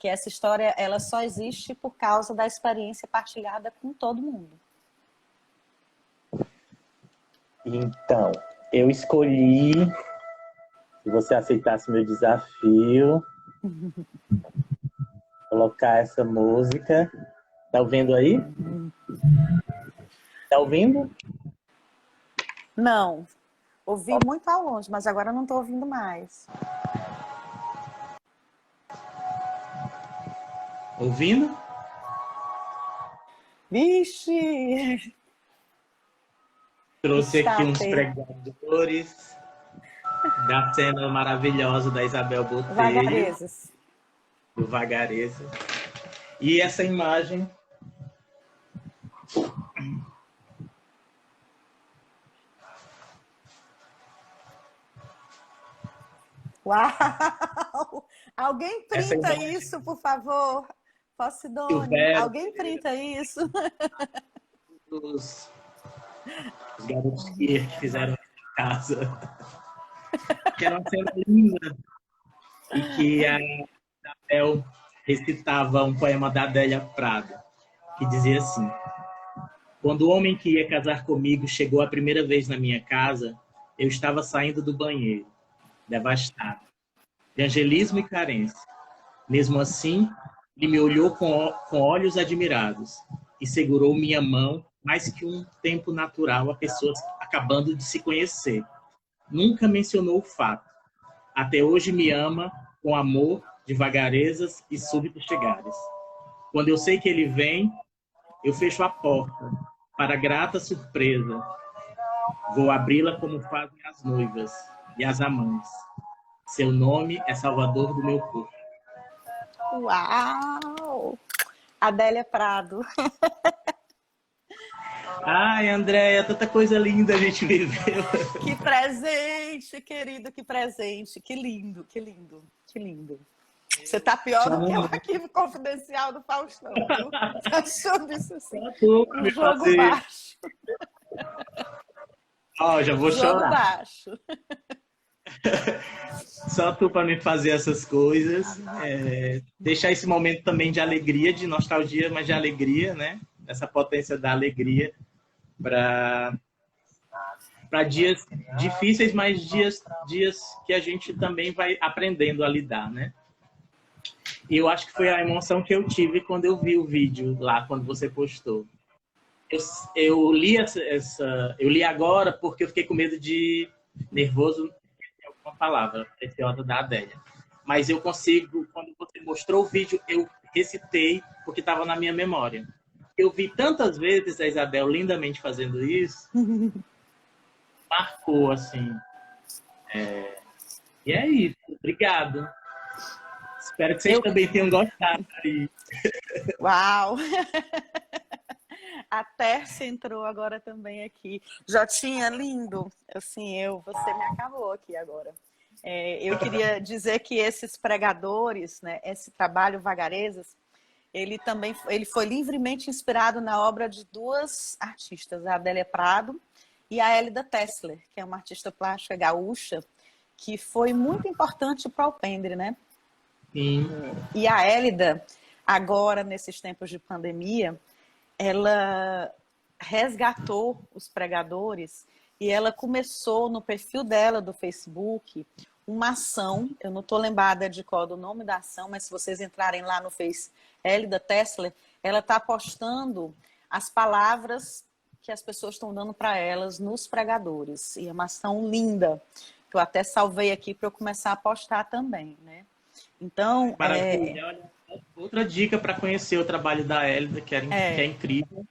que essa história ela só existe por causa da experiência partilhada com todo mundo. Então, eu escolhi, se você aceitasse meu desafio, colocar essa música. Tá ouvindo aí? Tá ouvindo? Não, ouvi muito ao longe, mas agora não estou ouvindo mais. Ouvindo? Vixe! Trouxe aqui uns pregadores da cena maravilhosa da Isabel Botelho. Vagarezas. Do Vagareza. E essa imagem... Uau! Alguém printa isso, por favor. Posidone, alguém printa isso. Os garotos que fizeram em casa. Que era uma cena linda. E que a Isabel recitava um poema da Adélia Prado, que dizia assim: quando o homem que ia casar comigo chegou a primeira vez na minha casa, eu estava saindo do banheiro, devastado, de angelismo e carência. Mesmo assim, ele me olhou com olhos admirados e segurou minha mão mais que um tempo natural a pessoas acabando de se conhecer. Nunca mencionou o fato. Até hoje me ama com amor de vagarezas e súbitos chegares. Quando eu sei que ele vem, eu fecho a porta, para grata surpresa. Vou abri-la como fazem as noivas e as amantes. Seu nome é Salvador do meu corpo. Uau! Adélia Prado. Ai, Andréia, tanta coisa linda a gente viveu. Que presente, querido, que presente. Que lindo, que lindo, que lindo. Você tá pior do que o arquivo confidencial do Faustão, viu? Tá achando isso assim? Um jogo baixo. Ó, já vou chorar. Jogo baixo. Só tu para me fazer essas coisas. Deixar esse momento também de alegria, de nostalgia, mas de alegria, né? Essa potência da alegria para dias difíceis, mas dias que a gente também vai aprendendo a lidar, né? E eu acho que foi a emoção que eu tive quando eu vi o vídeo lá, quando você postou. Eu li eu li agora porque eu fiquei com medo de nervoso, é uma palavra preciosa da Adélia. Mas eu consigo, quando você mostrou o vídeo, eu recitei porque estava na minha memória. Eu vi tantas vezes a Isabel lindamente fazendo isso, marcou, assim. E é isso. Obrigado. Espero que vocês também tenham gostado. Uau! A Tércia entrou agora também aqui. Jotinha, lindo. Assim, você me acabou aqui agora. Eu queria dizer que esses pregadores, né, esse trabalho Vagarezas, ele foi livremente inspirado na obra de duas artistas, a Adélia Prado e a Hélida Tessler, que é uma artista plástica gaúcha, que foi muito importante para o Alpendre, né? Sim. E a Hélida, agora, nesses tempos de pandemia, ela resgatou os pregadores e ela começou no perfil dela do Facebook uma ação, eu não estou lembrada de qual do nome da ação, mas se vocês entrarem lá no Face Hélida Tessler, ela está postando as palavras que as pessoas estão dando para elas nos pregadores. E é uma ação linda, que eu até salvei aqui para eu começar a postar também, né? Então, maravilha. Olha, outra dica para conhecer o trabalho da Hélida, que é incrível,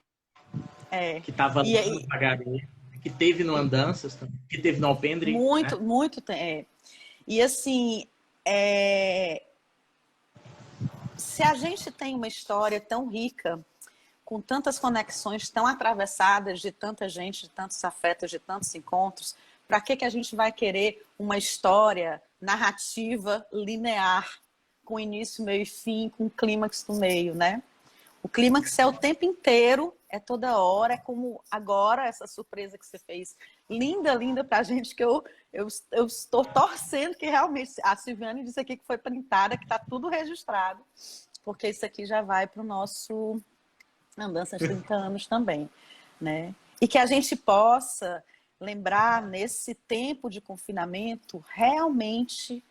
que estava lá no Pagaré, que teve no Andanças, que teve no Alpendre. Muito, né? muito. E assim, se a gente tem uma história tão rica, com tantas conexões tão atravessadas de tanta gente, de tantos afetos, de tantos encontros, para que a gente vai querer uma história narrativa linear, com início, meio e fim, com clímax no meio, né? O clímax é o tempo inteiro, é toda hora, é como agora essa surpresa que você fez. Linda, linda pra gente, que eu estou torcendo que realmente, a Silviane disse aqui que foi printada, que tá tudo registrado, porque isso aqui já vai para o nosso Andanças 30 anos também, né? E que a gente possa lembrar nesse tempo de confinamento realmente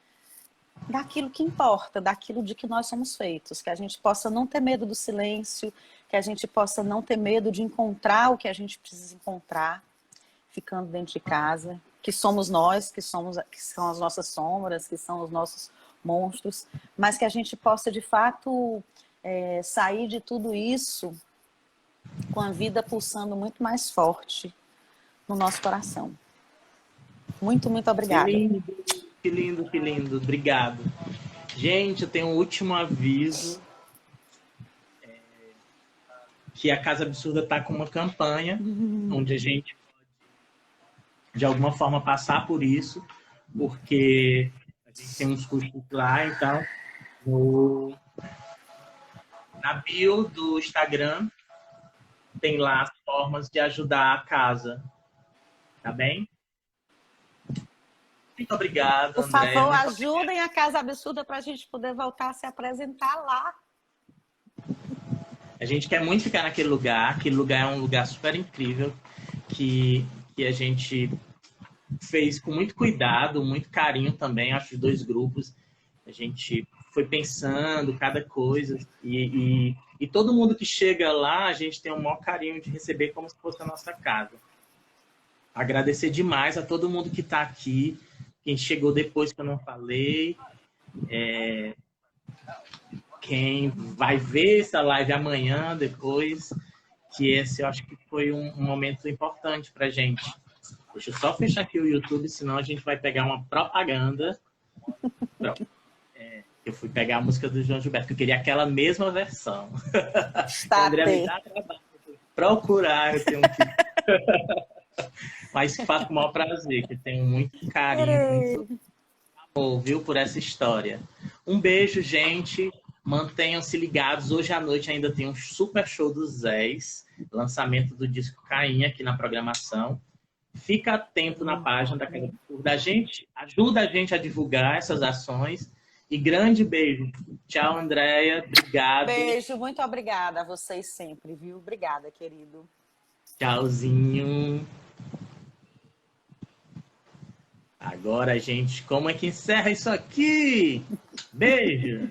daquilo que importa, daquilo de que nós somos feitos, que a gente possa não ter medo do silêncio, que a gente possa não ter medo de encontrar o que a gente precisa encontrar, ficando dentro de casa, que somos nós, que são as nossas sombras, que são os nossos monstros, mas que a gente possa de fato sair de tudo isso com a vida pulsando muito mais forte no nosso coração. Muito, muito obrigada. Que lindo, que lindo. Obrigado. Gente, eu tenho um último aviso. Que a Casa Absurda está com uma campanha onde a gente pode, de alguma forma, passar por isso, porque a gente tem uns custos lá, então, na bio do Instagram, tem lá as formas de ajudar a casa. Tá bem? Muito obrigado, Por Andréia. favor, ajudem a Casa Absurda para a gente poder voltar a se apresentar lá. A gente quer muito ficar naquele lugar. Aquele lugar é um lugar super incrível que a gente fez com muito cuidado, muito carinho também, acho, os dois grupos. A gente foi pensando cada coisa e todo mundo que chega lá, a gente tem o maior carinho de receber como se fosse a nossa casa. Agradecer demais a todo mundo que está aqui, quem chegou depois que eu não falei, quem vai ver essa live amanhã, depois, que esse eu acho que foi um momento importante para a gente. Deixa eu só fechar aqui o YouTube, senão a gente vai pegar uma propaganda. Eu fui pegar a música do João Gilberto, que eu queria aquela mesma versão. André, me dá trabalho. Procurar, eu tenho que... Mas faço com o maior prazer, que tenho muito carinho, muito amor, viu, por essa história. Um beijo, gente. Mantenham-se ligados. Hoje à noite ainda tem um super show do Zés, lançamento do disco Cainha aqui na programação. Fica atento na página da Casa da gente, ajuda a gente a divulgar essas ações. E grande beijo. Tchau, Andréia. Obrigado. Beijo, muito obrigada a vocês sempre, viu? Obrigada, querido. Tchauzinho. Agora, gente, como é que encerra isso aqui? Beijo.